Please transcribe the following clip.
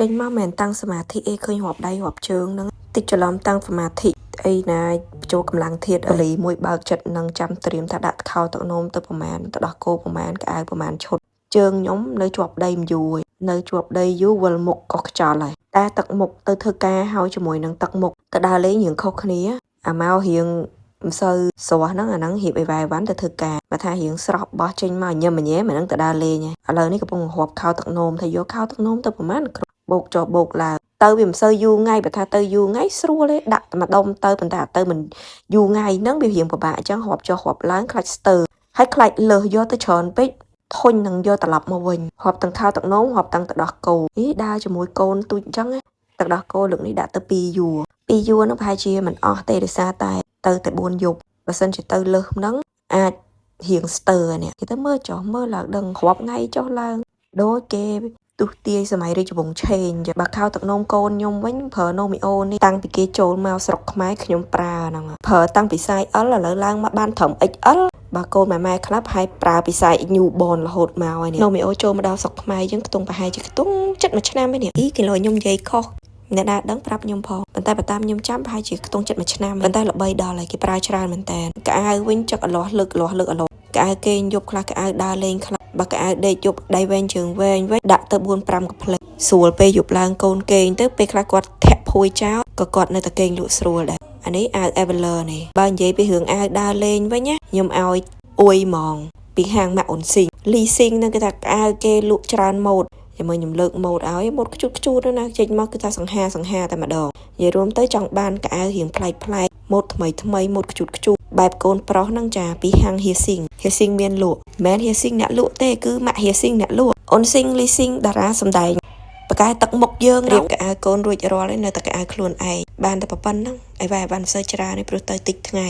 ចេញមកមិនតាំងសមាធិអីឃើញរាប់ដៃរាប់ជើងហ្នឹងតិចច្រឡំតាំងសមាធិអីណាបញ្ចូលកម្លាំងធាតុបលីមួយបើកចិត្តនឹងចាំត្រៀមថាដាក់ខោទឹកនោមទៅប្រមាណទៅដោះគោប្រមាណក្អៅប្រមាណឈុតជើងខ្ញុំនៅជាប់ដីយូរនៅជាប់ដីយូរវិលមុខក៏ខ្ចល់ហើយតែទឹកមុខទៅធ្វើការហើយជាមួយនឹងទឹកមុខទៅដើរលេងរៀងខុសគ្នាអាមករៀងមិនសូវស្រស់ហ្នឹងអាហ្នឹងរៀបអីវ៉ៃវ៉ាន់ទៅធ្វើការបើថារៀងស្រស់បោះចេញមកញ៉ឹមញ៉ែមិនហ្នឹងទៅដើរលេងឥឡូវនេះកំពុងរាប់ខោទឹកនោមថាយកខោទឹកនោមទៅប្រមាណបោកចុះបោកឡើងទៅវាមិនសូវយូរថ្ងៃបើថាទៅយូរថ្ងៃស្រួលទេដាក់តែម្ដុំទៅប៉ុន្តែទៅមិនយូរថ្ងៃហ្នឹងវារៀងពិបាកអញ្ចឹងរាប់ចុះរាប់ឡើងខ្លាច់ស្ទើហើយខ្លាច់លើសយកទៅច្រើនពេកធុញនឹងយកត្រឡប់មកវិញរាប់ទាំងខោទឹកនោមរាប់ទាំងទឹកដោះគោដើរជាមួយកូនទូចអញ្ចឹងទឹកដោះគោលើកនេះដាក់ទៅ2យួរហ្នឹងប្រហែលជាមិនអស់ទេដោយសារតែទៅតែ4យប់បើសិនជាទៅលើសហ្នឹងអាចរៀងស្ទើនេះគេទៅមើលចុះមើលឡើងដឹងរាប់ថ្ងៃចុះឡើងដូចគេទុះទាយសម័យរាជវង្សឆេងបើខោទឹកនោមកូនខ្ញុំវិញប្រើណូមីអូនេះតាំងពីគេចូលមកស្រុកខ្មែរខ្ញុំប្រើហ្នឹងប្រើតាំងពីសាយ L ឥឡូវឡើងមកបានត្រឹម XL បើកូនម៉ែខ្លះប្រហែលប្រើពីសាយ Newborn រហូតមកហើយនេះណូមីអូចូលមកដល់ស្រុកខ្មែរយើងខ្ទង់ប្រហែលជាខ្ទង់ចិត្តមួយឆ្នាំឯនេះគេលយខ្ញុំនិយាយខុសអ្នកណាដឹងប្រាប់ខ្ញុំផងប៉ុន្តែបើតាមខ្ញុំចាំប្រហែលជាខ្ទង់ចិត្តមួយឆ្នាំប៉ុន្តែល្បីដល់ហើយគេប្រើច្រើនមែនតើកៅអៅវិញចឹកអលាស់លើកអលាស់កៅអៅគេយប់ខ្លះកៅអៅដើរលេងខ្លះបើកៅអៅដេកយប់ដៃវែងជើងវែងវិញដាក់ទៅ4 5កាផ្លេស្រួលពេលយប់ឡើងកូនគេងទៅពេលខ្លះគាត់ធាក់ភួយចោលក៏គាត់នៅតែគេងលក់ស្រួលដែរអានេះអាវ Eveler នេះបើនិយាយពីរឿងអាវដើរលេងវិញណាខ្ញុំឲ្យអួយហ្មងពីហាងម៉ាក់អ៊ុនស៊ីងលីស៊ីងនឹងគេថាអាវគេលក់ច្រើនម៉ូតខ្ញុំលើកម៉ូតឲ្យម៉ូតខ្ជូតណាចេញមកគឺថាសង្ហាតែម្ដងនិយាយរួមទៅចង់បានកៅអៅរៀងប្លែកម៉ូតថ្មីម៉ូតខ្ជូតបែបកូនប្រុសហ្នឹងចាពីហាងហៀស៊ីងមានលក់មិនហៀស៊ីងអ្នកលក់ទេគឺម៉ាក់ហៀស៊ីងអ្នកលក់អ៊ុនស៊ីងលីស៊ីងតារាសម្ដែងបកែទឹកមុខយើងរៀបកៅអៅកូនរួចរាល់ហើយនៅតែកៅអៅខ្លួនឯងបានតែប៉ុណ្្នឹងអីវ៉ៃបានសូវច្រើននេះព្រោះទៅតិចថ្ងៃ